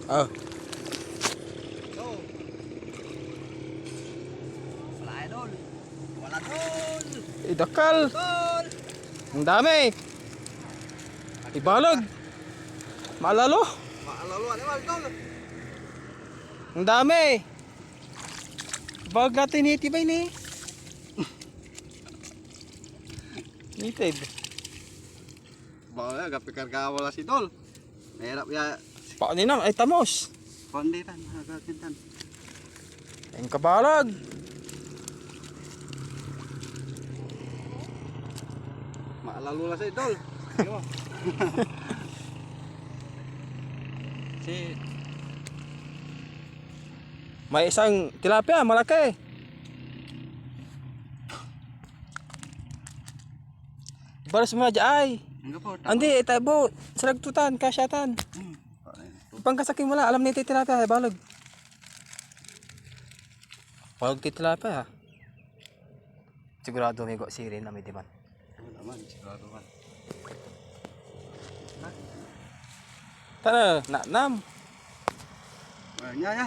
Oh. So. Wala idol. Wala tol. Idakal. Tol. Ang dami. Ibalog. Maalalo. Maalalo animal tol. Ang dami. Ibalog natin itibay ni. Nitid. Bawa gapikan ka wala si tol. Mahirap ya. Paano na? Ay tamos. Konditan hagakintan. Ang kabalag. Maalalo la si tol. Sige mo. Si May isang tilapia, malaki. Balas mo na dyan ay. enggak po. Andi, itabo. Saragtutan, kasyatan. Pangkasakin mo lang, alam ni tilapia, balog. Balog tilapia ha. Sigurado may go sirin na may diman. Naman sigurado man. Tana, nam. Nya ya.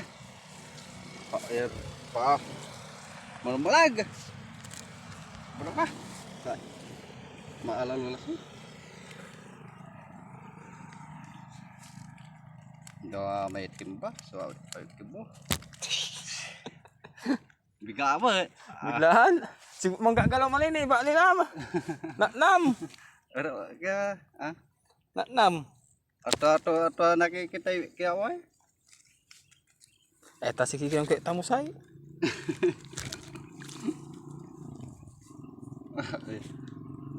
Pak ya, pak. Malambalag. Berapa? Maalalo la si. Gawa may timba, so ay timbo. Biga apa? Biglaan. Manggagalaw malin eh, ba nilam. Nam. Pero kaya Nam. atau nakikita kaya way. Eta si kikiyang kaya tamusay.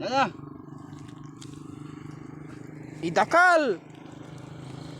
Ya. Idakal.